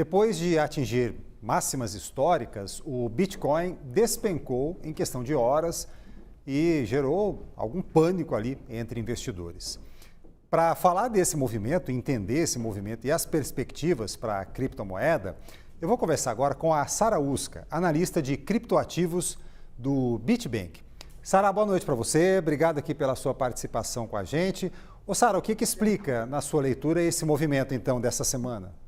Depois de atingir máximas históricas, o Bitcoin despencou em questão de horas e gerou algum pânico ali entre investidores. Para falar desse movimento, entender esse movimento e as perspectivas para a criptomoeda, eu vou conversar agora com a Sara Uska, analista de criptoativos do Bitbank. Sara, boa noite para você, obrigado aqui pela sua participação com a gente. Ô Sara, o que explica na sua leitura esse movimento então dessa semana?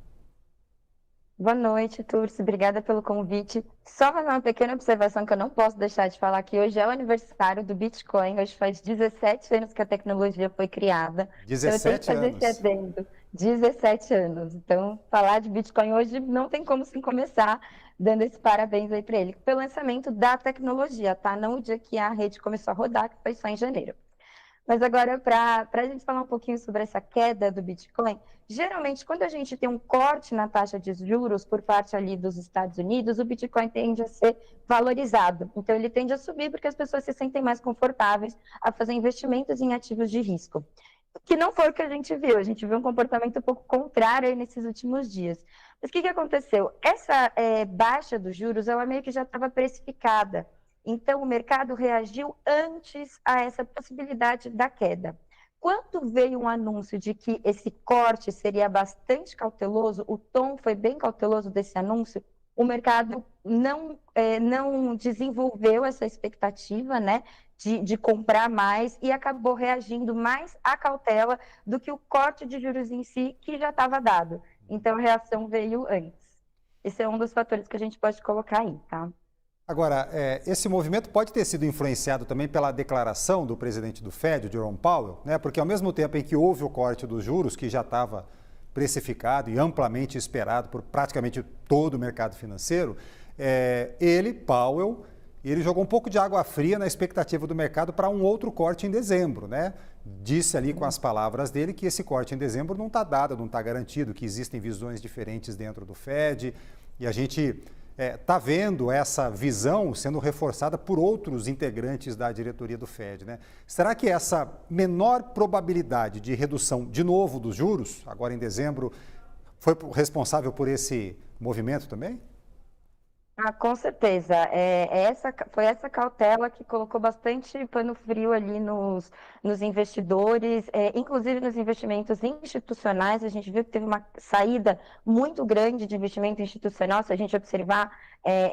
Boa noite, Turci. Obrigada pelo convite. Só fazer uma pequena observação que eu não posso deixar de falar, que hoje é o aniversário do Bitcoin. Hoje faz 17 anos que a tecnologia foi criada. Então eu tenho que 17 fazer esse anos. adendo. 17 anos. Então, falar de Bitcoin hoje não tem como sem começar dando esse parabéns aí para ele. Pelo lançamento da tecnologia, tá? Não o dia que a rede começou a rodar, que foi só em janeiro. Mas agora, para a gente falar um pouquinho sobre essa queda do Bitcoin, geralmente, quando a gente tem um corte na taxa de juros por parte ali dos Estados Unidos, o Bitcoin tende a ser valorizado. Então, ele tende a subir porque as pessoas se sentem mais confortáveis a fazer investimentos em ativos de risco. Que não foi o que a gente viu. A gente viu um comportamento um pouco contrário aí nesses últimos dias. Mas o que aconteceu? Essa baixa dos juros, ela meio que já estava precificada. Então, o mercado reagiu antes a essa possibilidade da queda. Quando veio um anúncio de que esse corte seria bastante cauteloso, o tom foi bem cauteloso desse anúncio, o mercado não desenvolveu essa expectativa, né, de comprar mais e acabou reagindo mais à cautela do que o corte de juros em si, que já estava dado. Então, a reação veio antes. Esse é um dos fatores que a gente pode colocar aí, tá? Agora, esse movimento pode ter sido influenciado também pela declaração do presidente do Fed, o Jerome Powell, né? Porque ao mesmo tempo em que houve o corte dos juros, que já estava precificado e amplamente esperado por praticamente todo o mercado financeiro, Powell, ele jogou um pouco de água fria na expectativa do mercado para um outro corte em dezembro, né? Disse ali com as palavras dele que esse corte em dezembro não está dado, não está garantido, que existem visões diferentes dentro do Fed e a gente está vendo essa visão sendo reforçada por outros integrantes da diretoria do Fed, né? Será que essa menor probabilidade de redução de novo dos juros, agora em dezembro, foi responsável por esse movimento também? Ah, com certeza. Foi essa cautela que colocou bastante pano frio ali nos investidores, inclusive nos investimentos institucionais. A gente viu que teve uma saída muito grande de investimento institucional, se a gente observar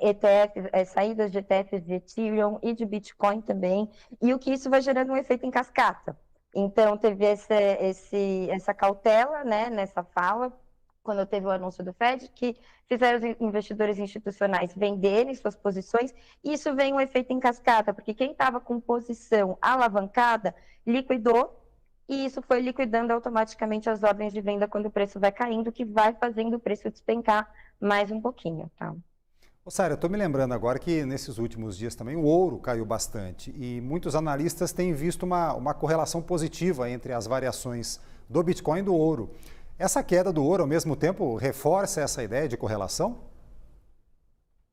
ETFs, saídas de ETFs de Ethereum e de Bitcoin também, e o que isso vai gerando um efeito em cascata. Então, teve essa cautela, né, nessa fala, quando teve o anúncio do Fed, que fizeram os investidores institucionais venderem suas posições, e isso vem um efeito em cascata, porque quem estava com posição alavancada liquidou, e isso foi liquidando automaticamente as ordens de venda quando o preço vai caindo, que vai fazendo o preço despencar mais um pouquinho, tá? Ô, Sara, eu estou me lembrando agora que nesses últimos dias também o ouro caiu bastante e muitos analistas têm visto uma correlação positiva entre as variações do Bitcoin e do ouro. Essa queda do ouro, ao mesmo tempo, reforça essa ideia de correlação?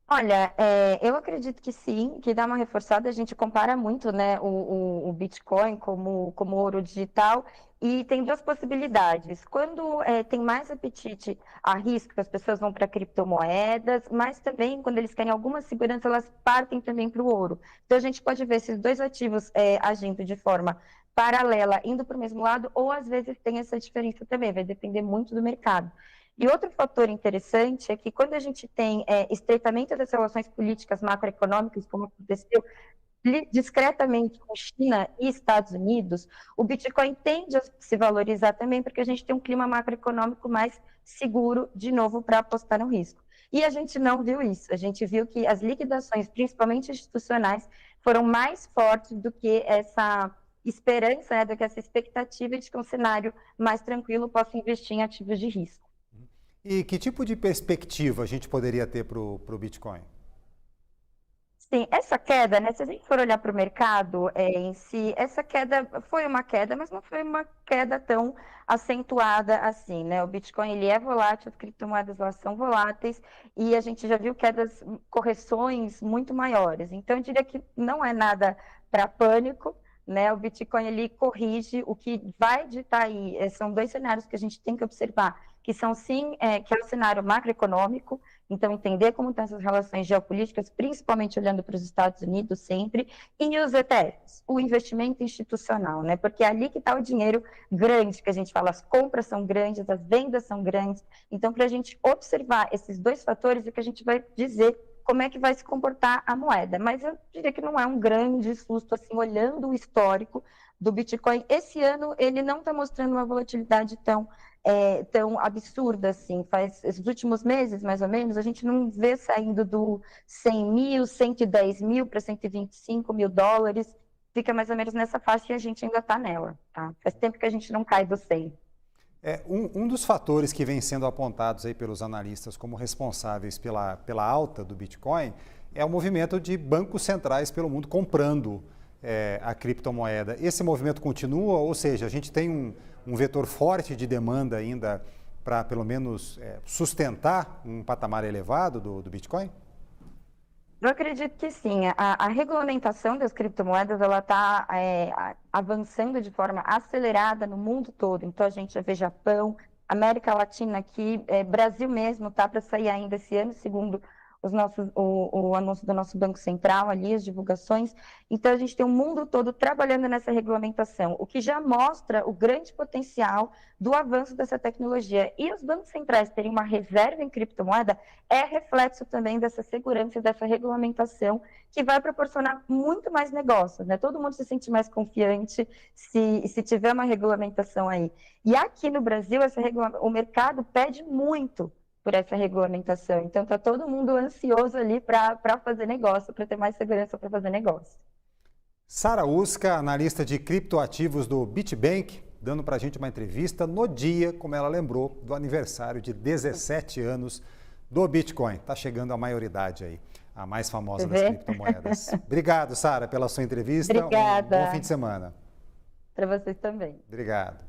Olha, eu acredito que sim, que dá uma reforçada. A gente compara muito, né, o Bitcoin como ouro digital, e tem duas possibilidades. Quando tem mais apetite a risco, as pessoas vão para criptomoedas, mas também quando eles querem alguma segurança, elas partem também para o ouro. Então a gente pode ver esses dois ativos agindo de forma paralela, indo para o mesmo lado, ou às vezes tem essa diferença também, vai depender muito do mercado. E outro fator interessante é que quando a gente tem estreitamento das relações políticas macroeconômicas, como aconteceu discretamente com China e Estados Unidos, o Bitcoin tende a se valorizar também, porque a gente tem um clima macroeconômico mais seguro, de novo, para apostar no risco. E a gente não viu isso. A gente viu que as liquidações, principalmente institucionais, foram mais fortes do que essa esperança, né, do que essa expectativa de que um cenário mais tranquilo possa investir em ativos de risco. E que tipo de perspectiva a gente poderia ter para o Bitcoin? Sim, essa queda, né? Se a gente for olhar para o mercado em si, essa queda foi uma queda, mas não foi uma queda tão acentuada assim, né? O Bitcoin ele é volátil, as criptomoedas elas são voláteis e a gente já viu quedas, correções muito maiores. Então, eu diria que não é nada para pânico, né? O Bitcoin ele corrige, o que vai ditar aí são dois cenários que a gente tem que observar, que são sim, que é o cenário macroeconômico, então entender como estão essas relações geopolíticas, principalmente olhando para os Estados Unidos sempre, e os ETFs, o investimento institucional, né? Porque é ali que está o dinheiro grande, que a gente fala, as compras são grandes, as vendas são grandes, então para a gente observar esses dois fatores é que a gente vai dizer como é que vai se comportar a moeda. Mas eu diria que não é um grande susto, assim, olhando o histórico do Bitcoin. Esse ano, ele não está mostrando uma volatilidade tão absurda, assim. Faz esses últimos meses, mais ou menos, a gente não vê saindo do 100 mil, 110 mil para 125 mil dólares. Fica mais ou menos nessa faixa e a gente ainda está nela, tá? Faz tempo que a gente não cai do 100. Um dos fatores que vem sendo apontados aí pelos analistas como responsáveis pela alta do Bitcoin é o movimento de bancos centrais pelo mundo comprando a criptomoeda. Esse movimento continua, ou seja, a gente tem um vetor forte de demanda ainda para pelo menos sustentar um patamar elevado do Bitcoin? Eu acredito que sim. A regulamentação das criptomoedas ela está avançando de forma acelerada no mundo todo. Então a gente já vê Japão, América Latina aqui, Brasil mesmo está para sair ainda esse ano, segundo o anúncio do nosso Banco Central ali, as divulgações. Então a gente tem o mundo todo trabalhando nessa regulamentação, o que já mostra o grande potencial do avanço dessa tecnologia. E os bancos centrais terem uma reserva em criptomoeda é reflexo também dessa segurança e dessa regulamentação que vai proporcionar muito mais negócios, né? Todo mundo se sente mais confiante se tiver uma regulamentação aí. E aqui no Brasil, o mercado pede muito por essa regulamentação. Então, está todo mundo ansioso ali para fazer negócio, para ter mais segurança para fazer negócio. Sara Uska, analista de criptoativos do Bitbank, dando para a gente uma entrevista no dia, como ela lembrou, do aniversário de 17 anos do Bitcoin. Está chegando a maioridade aí, a mais famosa das criptomoedas. Obrigado, Sara, pela sua entrevista. Obrigada. Um bom fim de semana. Para vocês também. Obrigado.